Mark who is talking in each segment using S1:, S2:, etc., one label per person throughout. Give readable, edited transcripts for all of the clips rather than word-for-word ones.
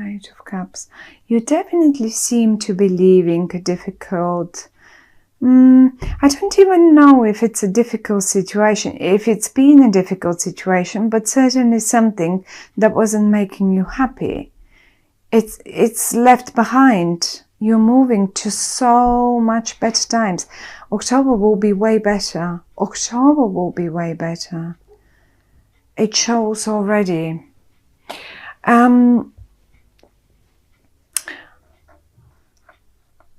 S1: Eight of Cups. You definitely seem to be leaving a difficult... I don't even know if it's a difficult situation, if it's been a difficult situation, but certainly something that wasn't making you happy. It's left behind. You're moving to so much better times. October will be way better. October will be way better. It shows already.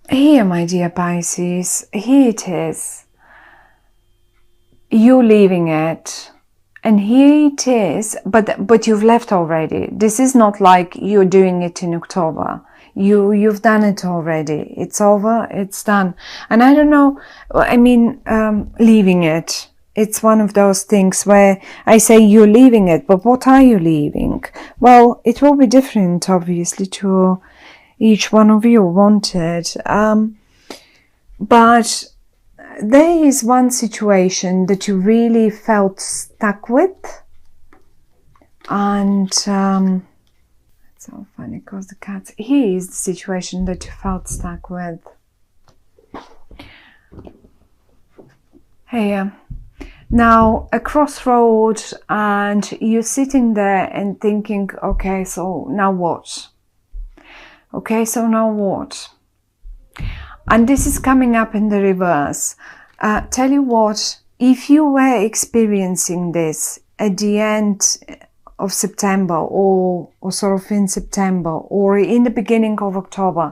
S1: Here, my dear Pisces, here it is. You're leaving it. And here it is, but you've left already. This is not like you're doing it in October. You've done it already. It's over, it's done. And I don't know, I mean, leaving it. It's one of those things where I say you're leaving it, but what are you leaving? Well, it will be different, obviously, to each one of you wanted. But there is one situation that you really felt stuck with. And it's so funny because the cats... Here is the situation that you felt stuck with. Here. Now, a crossroad, and you're sitting there and thinking, okay, so now what? Okay, so now what? And this is coming up in the reverse. Tell you what, if you were experiencing this at the end of September or sort of in September or in the beginning of October,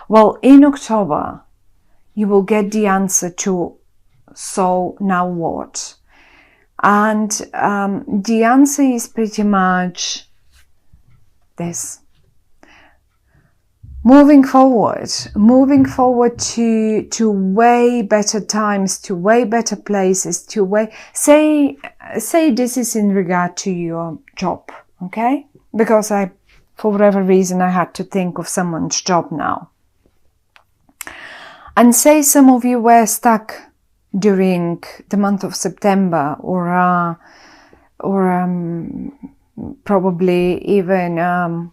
S1: well, in October, you will get the answer to, so now what? And the answer is pretty much this. Moving forward to way better times, to way better places, to way... Say this is in regard to your job, okay? Because for whatever reason, I had to think of someone's job now. And say some of you were stuck during the month of September or probably even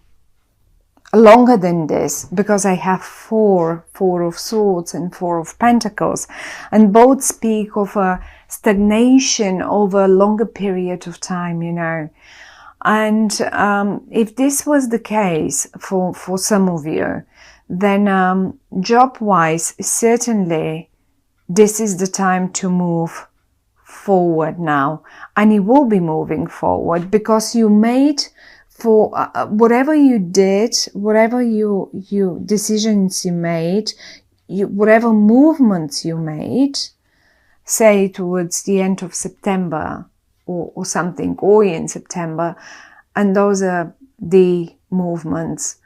S1: longer than this, because I have four of swords and 4 of pentacles, and both speak of a stagnation over a longer period of time, you know. And if this was the case for some of you, then job-wise, certainly this is the time to move forward now. And you will be moving forward because you made... for whatever you did, whatever you decisions you made, whatever movements you made, say towards the end of September or something, or in September, and those are the movements.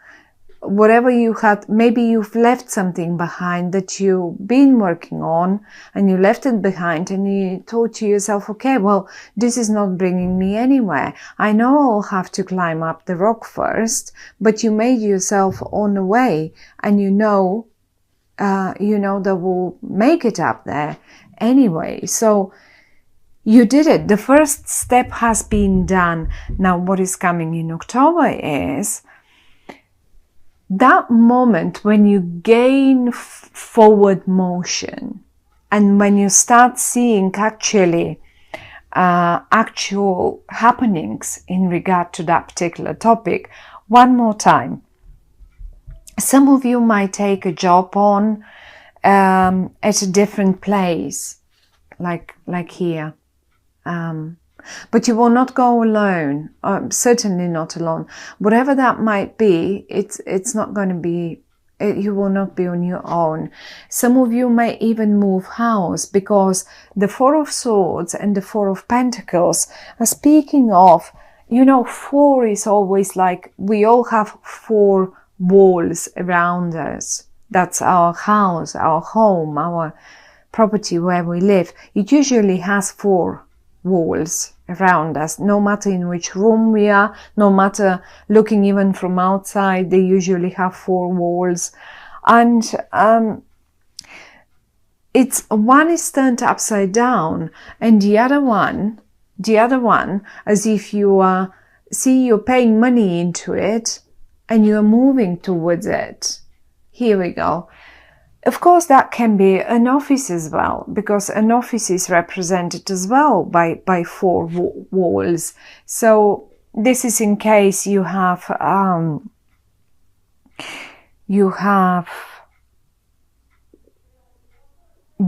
S1: Whatever you had, maybe you've left something behind that you've been working on, and you left it behind and you thought to yourself, okay, well, this is not bringing me anywhere. I know I'll have to climb up the rock first, but you made yourself on the way, and you know that will make it up there anyway. So you did it. The first step has been done. Now what is coming in October is that moment when you gain forward motion, and when you start seeing actually actual happenings in regard to that particular topic. One more time. Some of you might take a job on at a different place, like here. But you will not go alone, certainly not alone. Whatever that might be, it's not going to be, you will not be on your own. Some of you may even move house, because the 4 of Swords and the 4 of Pentacles are speaking of, 4 is always like, we all have 4 walls around us. That's our house, our home, our property where we live. It usually has 4 walls around us, no matter in which room we are, no matter looking even from outside, they usually have 4 walls. And it's one is turned upside down, and the other one, as if you are, you're paying money into it, and you're moving towards it. Here we go. Of course, that can be an office as well, because an office is represented as well by 4 walls. So this is in case you have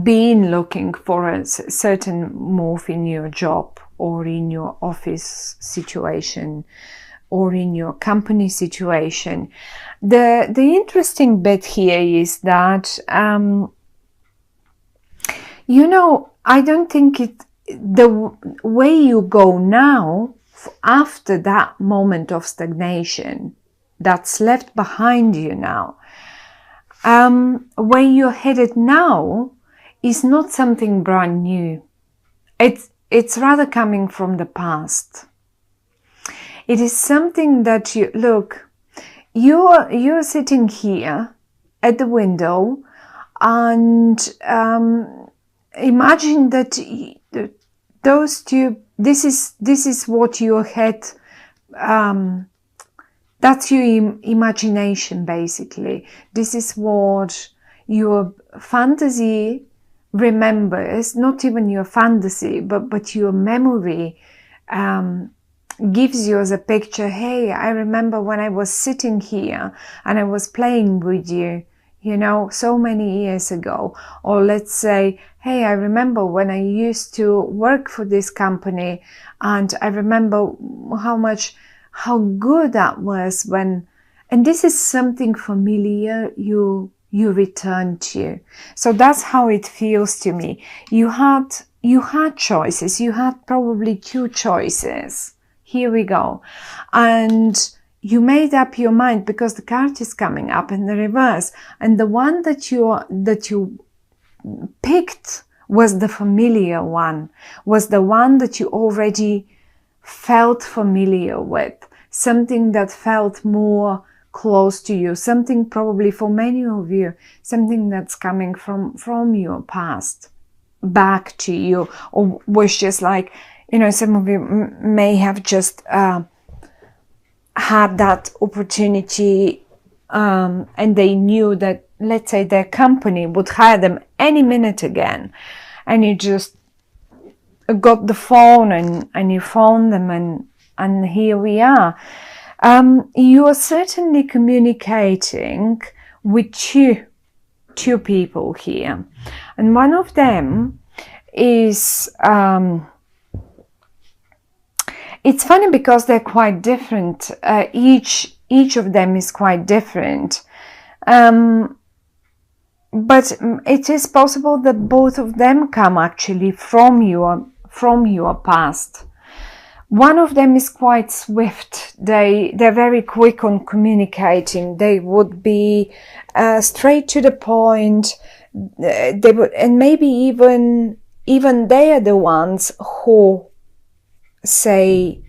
S1: been looking for a certain move in your job or in your office situation or in your company situation. The interesting bit here is that, I don't think the way you go now, after that moment of stagnation that's left behind you now, where you're headed now is not something brand new. It's rather coming from the past. It is something that you're sitting here at the window, and imagine that those two, this is what your head, that's your imagination basically. This is what your fantasy remembers, not even your fantasy, but your memory gives you as a picture. Hey, I remember when I was sitting here and I was playing with you, so many years ago. Or let's say, hey, I remember when I used to work for this company, and I remember how good that was when, and this is something familiar you return to. So that's how it feels to me. You had choices. You had probably 2 choices. Here we go. And you made up your mind, because the card is coming up in the reverse. And the one that you picked was the familiar one, was the one that you already felt familiar with, something that felt more close to you, something probably for many of you, something that's coming from your past back to you, or was just like, some of you may have just had that opportunity, and they knew that, let's say, their company would hire them any minute again, and you just got the phone and you phoned them, and here we are. You are certainly communicating with two people here, and one of them is it's funny because they're quite different. Each of them is quite different, but it is possible that both of them come actually from your past. One of them is quite swift. They're very quick on communicating. They would be straight to the point. They would, and maybe even they are the ones who say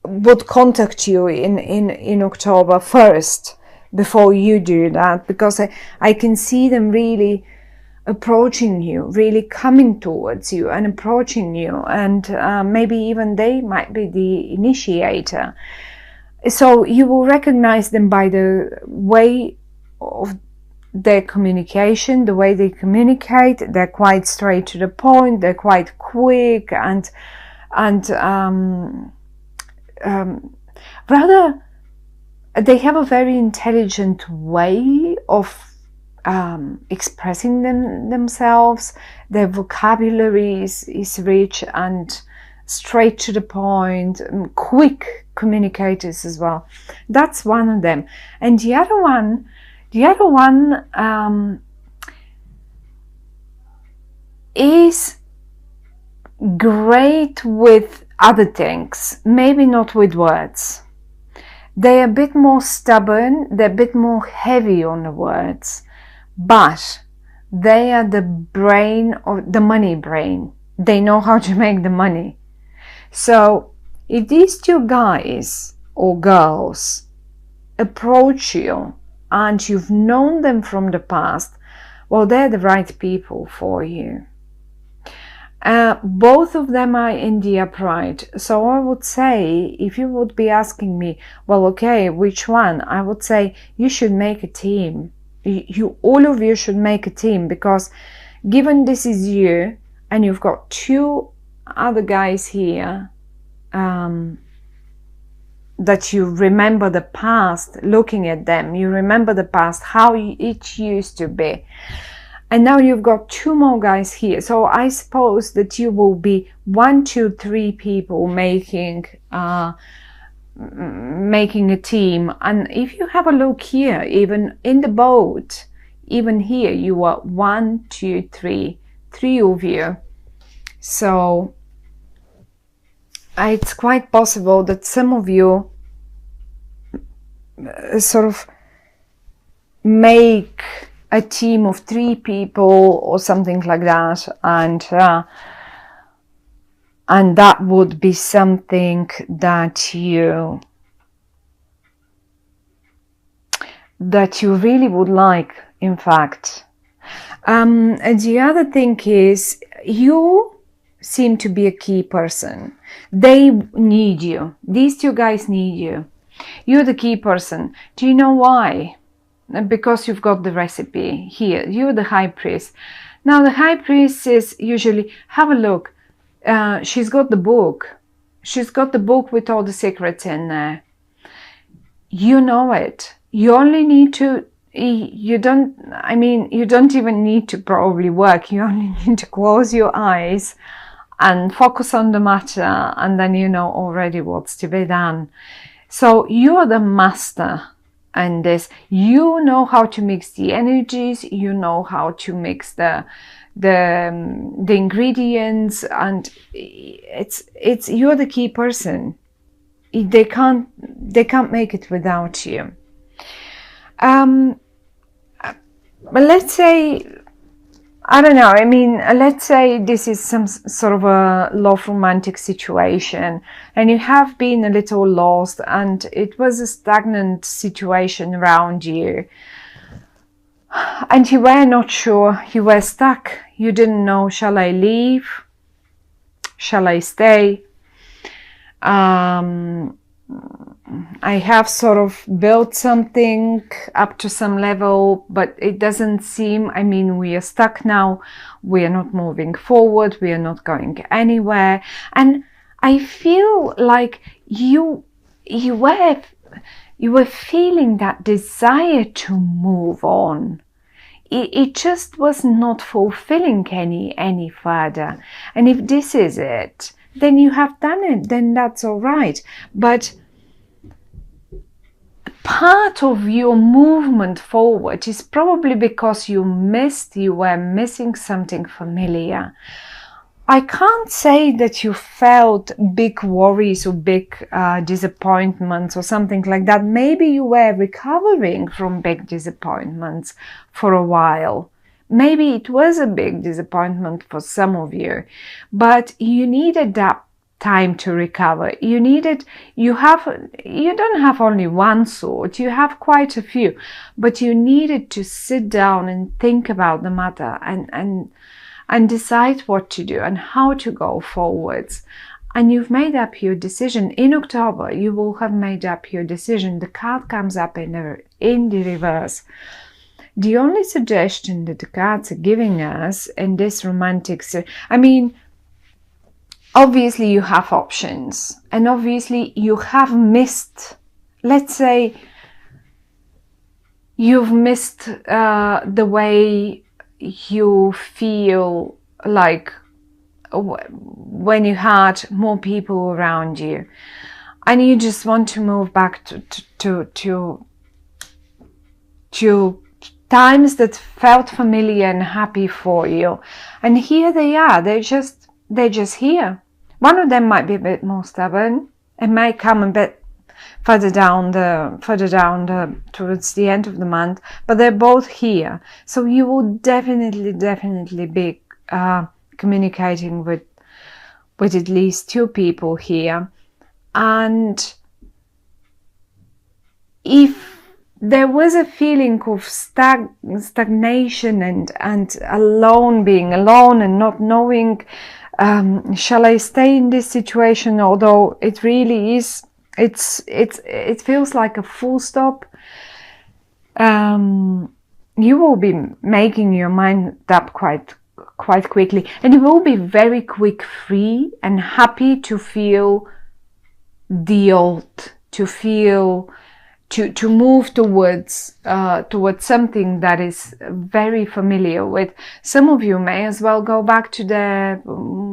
S1: would contact you in October first, before you do that, because I can see them really approaching you, really coming towards you and approaching you, and maybe even they might be the initiator. So you will recognize them by the way of their communication, the way they communicate. They're quite straight to the point, they're quite quick, and rather they have a very intelligent way of expressing themselves. Their vocabulary is rich and straight to the point, quick communicators as well. That's one of them. And the other one is great with other things, maybe not with words. They're a bit more stubborn, they're a bit more heavy on the words, but they are the brain, or the money brain. They know how to make the money. So if these 2 guys or girls approach you and you've known them from the past, well, they're the right people for you. Both of them are in the upright. So I would say, if you would be asking me, well, okay, which one? I would say you should make a team. All of you should make a team, because given this is you and you've got two other guys here, that you remember the past, looking at them, you remember the past, how it used to be. And now you've got two more guys here. So I suppose that you will be 1, 2, 3 people making a team. And if you have a look here, even in the boat, even here, you are 1, 2, 3 of you. So it's quite possible that some of you sort of make a team of 3 people or something like that, and that would be something that you really would like, in fact. And the other thing is, you seem to be a key person. They need you. These 2 guys need you. You're the key person. Do you know why? Because you've got the recipe here. You're the high priest. Now the high priestess usually, have a look. She's got the book. She's got the book with all the secrets in there. You know it. You only need to, you don't even need to probably work. You only need to close your eyes and focus on the matter, and then you know already what's to be done. So you're the master in this. You know how to mix the energies, you know how to mix the ingredients, and it's you're the key person. They can't make it without you. But let's say, I don't know, let's say this is some sort of a love romantic situation, and you have been a little lost, and it was a stagnant situation around you, and you were not sure, you were stuck, you didn't know, shall I leave? Shall I stay? I have sort of built something up to some level, but it doesn't seem, we are stuck now, we are not moving forward, we are not going anywhere. And I feel like you were feeling that desire to move on. It just was not fulfilling any further. And if this is it, then you have done it, then that's all right. But part of your movement forward is probably because you were missing something familiar. I can't say that you felt big worries or big disappointments or something like that. Maybe you were recovering from big disappointments for a while. Maybe it was a big disappointment for some of you, but you needed that time to recover. You don't have only one sword, you have quite a few, but you needed to sit down and think about the matter and decide what to do and how to go forwards. And you've made up your decision. In October, you will have made up your decision. The card comes up in the reverse. The only suggestion that the cards are giving us in this romantic, obviously you have options, and obviously you have missed, let's say, you've missed the way you feel like when you had more people around you, and you just want to move back to times that felt familiar and happy for you. And here they are. They're just here. One of them might be a bit more stubborn. It might come a bit further down towards the end of the month, but they're both here. So you will definitely be communicating with at least 2 people here. And if there was a feeling of stagnation and alone, being alone and not knowing, shall I stay in this situation? Although it really is, it feels like a full stop. You will be making your mind up quite quickly, and you will be very quick free and happy to feel the old, to feel, to move towards something that is very familiar with. Some of you may as well go back to their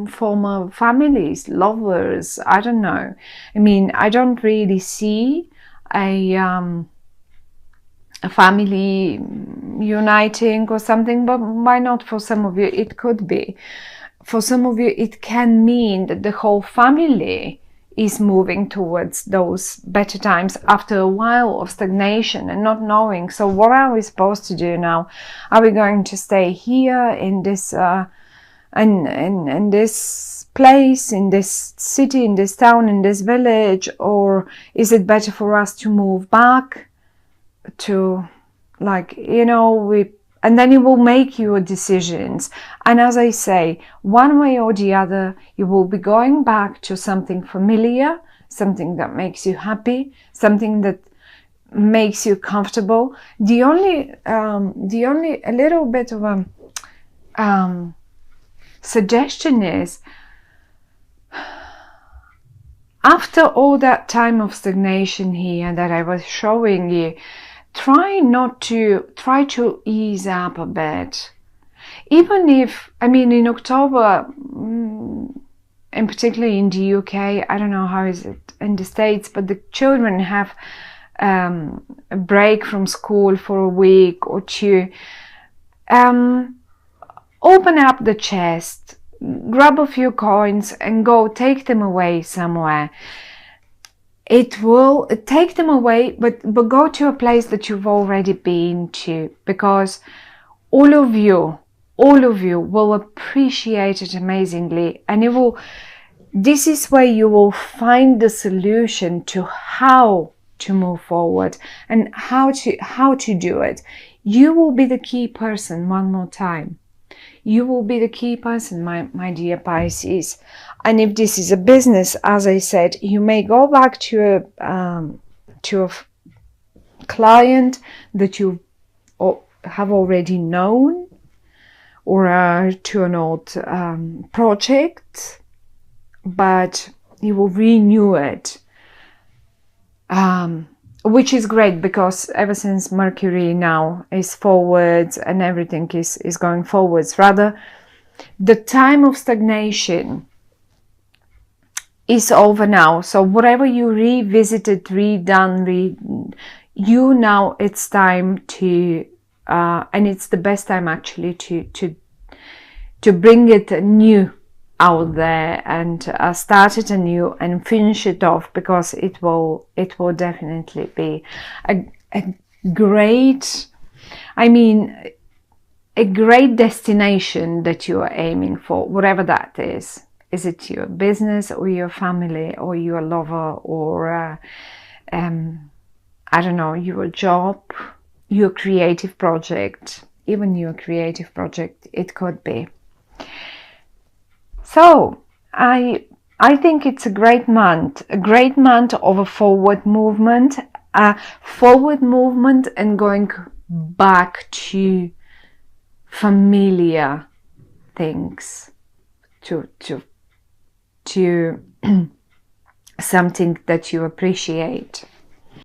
S1: former families, lovers, I don't know. I mean, I don't really see a family uniting or something, but why not? For some of you it could be. For some of you it can mean that the whole family is moving towards those better times after a while of stagnation and not knowing. So what are we supposed to do now? Are we going to stay here in this in this place, in this city, in this town, in this village, or is it better for us to move back to, like, you know, and then you will make your decisions. And as I say, one way or the other, you will be going back to something familiar, something that makes you happy, something that makes you comfortable. The only a little bit of a suggestion is, after all that time of stagnation here that I was showing you, try to ease up a bit. Even if, I mean, in October, and particularly in the UK, I don't know how is it in the States, but the children have a break from school for a week or two. Open up the chest, grab a few coins and go take them away somewhere. It will take them away, but go to a place that you've already been to, because all of you will appreciate it amazingly, and this is where you will find the solution to how to move forward and how to do it. You will be the key person. One more time, you will be the key person, my dear Pisces. And if this is a business, as I said, you may go back to a client that you have already known, or to an old project, but you will renew it, which is great, because ever since Mercury now is forwards and everything is going forwards, rather, the time of stagnation is over now. So whatever you revisited, redone, you now, it's time to, and it's the best time actually to bring it new out there and start it anew and finish it off, because it will definitely be a great, I mean, a great destination that you are aiming for, whatever that is. Is it your business or your family or your lover, or I don't know, your job, your creative project, even your creative project, it could be. So I think it's a great month of a forward movement and going back to familiar things, to something that you appreciate.